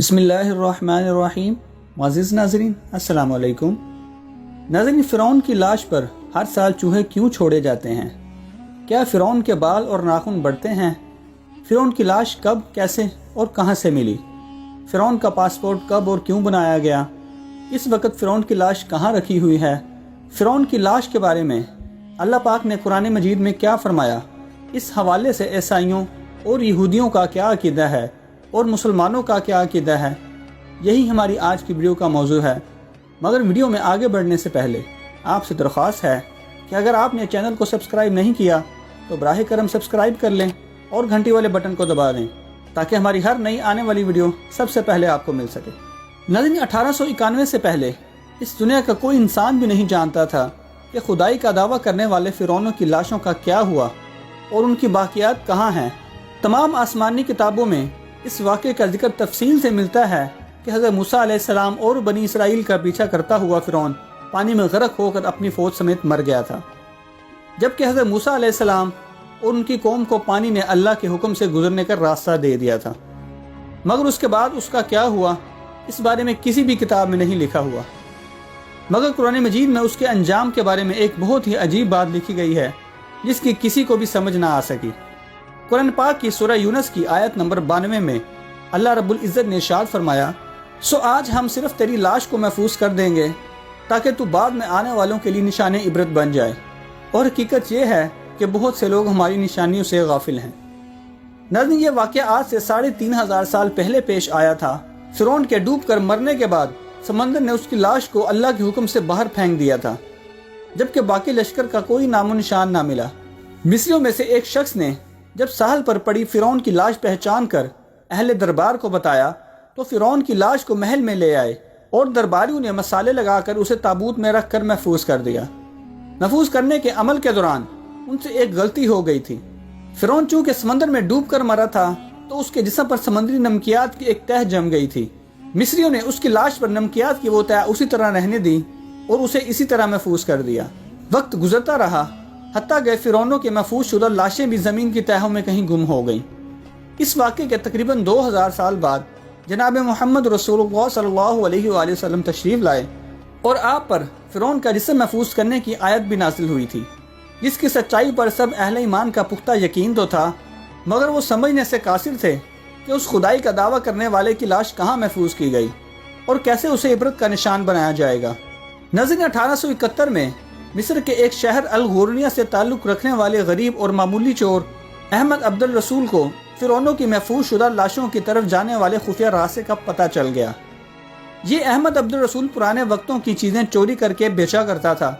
بسم اللہ الرحمن الرحیم۔ معزز ناظرین السلام علیکم۔ ناظرین، فرعون کی لاش پر ہر سال چوہے کیوں چھوڑے جاتے ہیں؟ کیا فرعون کے بال اور ناخن بڑھتے ہیں؟ فرعون کی لاش کب، کیسے اور کہاں سے ملی؟ فرعون کا پاسپورٹ کب اور کیوں بنایا گیا؟ اس وقت فرعون کی لاش کہاں رکھی ہوئی ہے؟ فرعون کی لاش کے بارے میں اللہ پاک نے قرآن مجید میں کیا فرمایا؟ اس حوالے سے عیسائیوں اور یہودیوں کا کیا عقیدہ ہے اور مسلمانوں کا کیا عقیدہ ہے، یہی ہماری آج کی ویڈیو کا موضوع ہے۔ مگر ویڈیو میں آگے بڑھنے سے پہلے آپ سے درخواست ہے کہ اگر آپ نے چینل کو سبسکرائب نہیں کیا تو براہ کرم سبسکرائب کر لیں اور گھنٹی والے بٹن کو دبا دیں تاکہ ہماری ہر نئی آنے والی ویڈیو سب سے پہلے آپ کو مل سکے۔ ناظرین، 1891 سے پہلے اس دنیا کا کوئی انسان بھی نہیں جانتا تھا کہ خدائی کا دعویٰ کرنے والے فرعونوں کی لاشوں کا کیا ہوا اور ان کی باقیات کہاں ہیں۔ تمام آسمانی کتابوں میں اس واقعے کا ذکر تفصیل سے ملتا ہے کہ حضرت موسیٰ علیہ السلام اور بنی اسرائیل کا پیچھا کرتا ہوا فرعون پانی میں غرق ہو کر اپنی فوج سمیت مر گیا تھا، جبکہ حضرت موسیٰ علیہ السلام اور ان کی قوم کو پانی نے اللہ کے حکم سے گزرنے کا راستہ دے دیا تھا، مگر اس کے بعد اس کا کیا ہوا اس بارے میں کسی بھی کتاب میں نہیں لکھا ہوا۔ مگر قرآن مجید میں اس کے انجام کے بارے میں ایک بہت ہی عجیب بات لکھی گئی ہے جس کی کسی کو بھی سمجھ نہ آ سکی۔ قرآن پاک کی سورہ یونس کی آیت نمبر 92 میں اللہ رب العزت نے ارشاد فرمایا، سو آج ہم صرف تیری لاش کو محفوظ کر دیں گے تاکہ تو بعد میں آنے والوں کے لیے نشان عبرت بن جائے، اور حقیقت یہ ہے کہ بہت سے لوگ ہماری نشانیوں سے غافل ہیں۔ ناظرین، یہ واقعہ آج سے 3500 سال پہلے پیش آیا تھا۔ فرعون کے ڈوب کر مرنے کے بعد سمندر نے اس کی لاش کو اللہ کے حکم سے باہر پھینک دیا تھا، جبکہ باقی لشکر کا کوئی نام و نشان نہ ملا۔ مصریوں میں سے ایک شخص نے جب ساحل پر پڑی فرعون کی لاش پہچان کر اہل دربار کو بتایا تو فرعون کی لاش کو محل میں لے آئے اور درباریوں نے مسالے لگا کر اسے تابوت میں رکھ کر محفوظ کر دیا۔ محفوظ کرنے کے عمل کے دوران ان سے ایک غلطی ہو گئی تھی۔ فرعون چونکہ سمندر میں ڈوب کر مرا تھا تو اس کے جسم پر سمندری نمکیات کی ایک تہ جم گئی تھی۔ مصریوں نے اس کی لاش پر نمکیات کی وہ تہ اسی طرح رہنے دی اور اسے اسی طرح محفوظ کر دیا۔ وقت گزرتا رہا، حتیٰ کہ فرعونوں کے محفوظ شدہ لاشیں بھی زمین کی تہوں میں کہیں گم ہو گئیں۔ اس واقعے کے تقریباً 2000 سال بعد جناب محمد رسول اللہ صلی اللہ علیہ وآلہ وسلم تشریف لائے اور آپ پر فرعون کا جسم محفوظ کرنے کی آیت بھی نازل ہوئی تھی، جس کی سچائی پر سب اہل ایمان کا پختہ یقین تو تھا، مگر وہ سمجھنے سے قاصر تھے کہ اس خدائی کا دعویٰ کرنے والے کی لاش کہاں محفوظ کی گئی اور کیسے اسے عبرت کا نشان بنایا جائے گا۔ ناظرین، 1871 میں مصر کے ایک شہر الغورنیہ سے تعلق رکھنے والے غریب اور معمولی چور احمد عبد الرسول کو فرعونوں کی محفوظ شدہ لاشوں کی طرف جانے والے خفیہ راستے کا پتہ چل گیا۔ یہ احمد عبد الرسول پرانے وقتوں کی چیزیں چوری کر کے بیچا کرتا تھا۔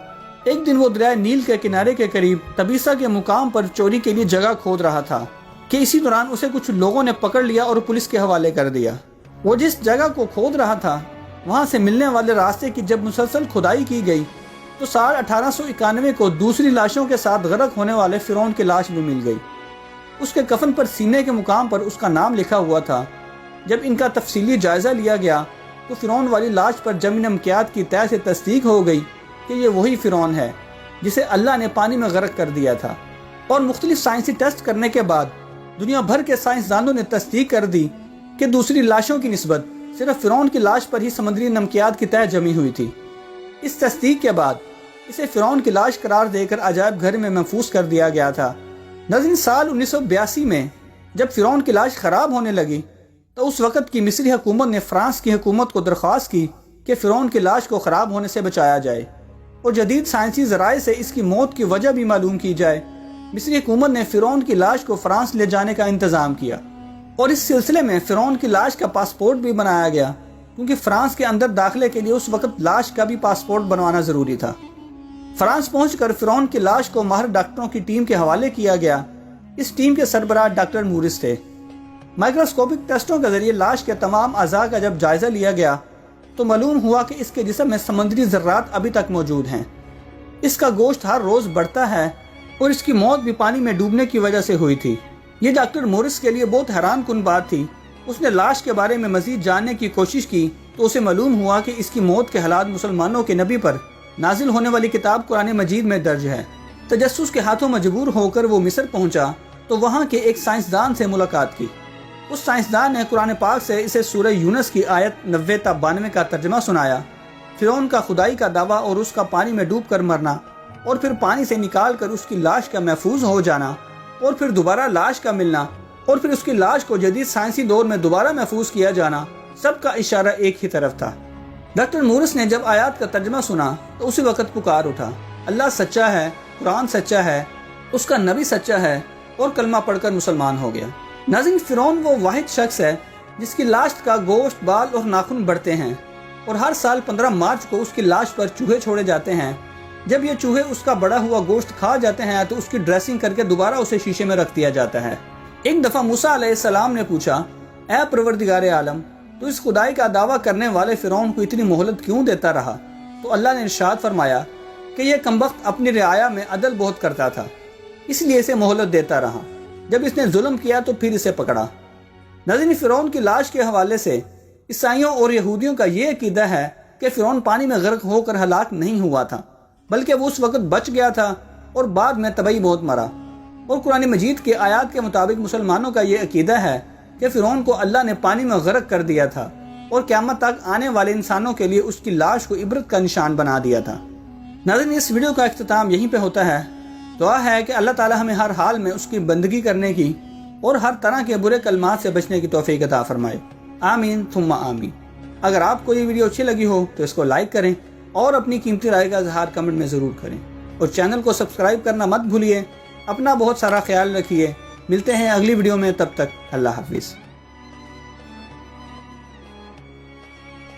ایک دن وہ دریائے نیل کے کنارے کے قریب تبیسا کے مقام پر چوری کے لیے جگہ کھود رہا تھا کہ اسی دوران اسے کچھ لوگوں نے پکڑ لیا اور پولیس کے حوالے کر دیا۔ وہ جس جگہ کو کھود رہا تھا وہاں سے ملنے والے راستے کی جب مسلسل کھدائی کی گئی تو سال 1891 کو دوسری لاشوں کے ساتھ غرق ہونے والے فرعون کی لاش بھی مل گئی۔ اس کے کفن پر سینے کے مقام پر اس کا نام لکھا ہوا تھا۔ جب ان کا تفصیلی جائزہ لیا گیا تو فرعون والی لاش پر جمی نمکیات کی تہ سے تصدیق ہو گئی کہ یہ وہی فرعون ہے جسے اللہ نے پانی میں غرق کر دیا تھا، اور مختلف سائنسی ٹیسٹ کرنے کے بعد دنیا بھر کے سائنسدانوں نے تصدیق کر دی کہ دوسری لاشوں کی نسبت صرف فرعون کی لاش پر ہی سمندری نمکیات کی تہ جمی ہوئی تھی۔ اس تصدیق کے بعد اسے فرعون کی لاش قرار دے کر عجائب گھر میں محفوظ کر دیا گیا تھا۔ ناظرین، سال 1982 میں جب فرعون کی لاش خراب ہونے لگی تو اس وقت کی مصری حکومت نے فرانس کی حکومت کو درخواست کی کہ فرعون کی لاش کو خراب ہونے سے بچایا جائے اور جدید سائنسی ذرائع سے اس کی موت کی وجہ بھی معلوم کی جائے۔ مصری حکومت نے فرعون کی لاش کو فرانس لے جانے کا انتظام کیا اور اس سلسلے میں فرعون کی لاش کا پاسپورٹ بھی بنایا گیا، کیونکہ فرانس کے اندر داخلے کے لیے اس وقت لاش کا بھی پاسپورٹ بنوانا ضروری تھا۔ فرانس پہنچ کر فرعون کی لاش کو ماہر ڈاکٹروں کی ٹیم کے حوالے کیا گیا۔ اس ٹیم کے سربراہ ڈاکٹر مورس تھے۔ مائکروسکوپک ٹیسٹوں کے ذریعے لاش کے تمام اعضاء کا جب جائزہ لیا گیا تو معلوم ہوا کہ اس کے جسم میں سمندری ذرات ابھی تک موجود ہیں۔ اس کا گوشت ہر روز بڑھتا ہے اور اس کی موت بھی پانی میں ڈوبنے کی وجہ سے ہوئی تھی۔ یہ ڈاکٹر مورس کے لیے بہت حیران کن بات تھی۔ اس نے لاش کے بارے میں مزید جاننے کی کوشش کی تو اسے معلوم ہوا کہ اس کی موت کے حالات مسلمانوں کے نبی پر نازل ہونے والی کتاب قرآن مجید میں درج ہے۔ تجسس کے ہاتھوں مجبور ہو کر وہ مصر پہنچا تو وہاں کے ایک سائنسدان سے ملاقات کی اس سائنسدان نے قرآن پاک سے اسے سورہ یونس کی آیت 90 تا 92 کا ترجمہ سنایا۔ فرعون کا خدائی کا دعویٰ اور اس کا پانی میں ڈوب کر مرنا، اور پھر پانی سے نکال کر اس کی لاش کا محفوظ ہو جانا، اور پھر دوبارہ لاش کا ملنا، اور پھر اس کی لاش کو جدید سائنسی دور میں دوبارہ محفوظ کیا جانا، سب کا اشارہ ایک ہی طرف تھا۔ ڈاکٹر مورس نے جب آیات کا ترجمہ سنا تو اسی وقت پکار اٹھا، اللہ سچا ہے، قرآن سچا ہے، اس کا نبی سچا ہے، اور کلمہ پڑھ کر مسلمان ہو گیا۔ ناظرین، فرعون وہ واحد شخص ہے جس کی لاش کا گوشت، بال اور ناخن بڑھتے ہیں، اور ہر سال 15 مارچ کو اس کی لاش پر چوہے چھوڑے جاتے ہیں۔ جب یہ چوہے اس کا بڑا ہوا گوشت کھا جاتے ہیں تو اس کی ڈریسنگ کر کے دوبارہ اسے شیشے میں رکھ دیا جاتا ہے۔ ایک دفعہ موسیٰ علیہ السلام نے پوچھا، اے پروردگار عالم، تو اس خدائی کا دعویٰ کرنے والے فرعون کو اتنی مہلت کیوں دیتا رہا؟ تو اللہ نے ارشاد فرمایا کہ یہ کمبخت اپنی رعایا میں عدل بہت کرتا تھا، اس لیے اسے مہلت دیتا رہا۔ جب اس نے ظلم کیا تو پھر اسے پکڑا۔ ناظرین، فرعون کی لاش کے حوالے سے عیسائیوں اور یہودیوں کا یہ عقیدہ ہے کہ فرعون پانی میں غرق ہو کر ہلاک نہیں ہوا تھا، بلکہ وہ اس وقت بچ گیا تھا اور بعد میں طبعی موت مرا۔ اور قرآن مجید کے آیات کے مطابق مسلمانوں کا یہ عقیدہ ہے کہ فرعون کو اللہ نے پانی میں غرق کر دیا تھا اور قیامت تک آنے والے انسانوں کے لیے اس کی لاش کو عبرت کا نشان بنا دیا تھا۔ ناظرین، اس ویڈیو کا اختتام یہیں پہ ہوتا ہے۔ دعا ہے کہ اللہ تعالی ہمیں ہر حال میں اس کی بندگی کرنے کی اور ہر طرح کے برے کلمات سے بچنے کی توفیق عطا فرمائے۔ آمین ثم آمین۔ اگر آپ کو یہ ویڈیو اچھی لگی ہو تو اس کو لائک کریں اور اپنی قیمتی رائے کا اظہار کمنٹ میں ضرور کریں، اور چینل کو سبسکرائب کرنا مت بھولیے۔ اپنا بہت سارا خیال رکھیے۔ ملتے ہیں اگلی ویڈیو میں، تب تک اللہ حافظ۔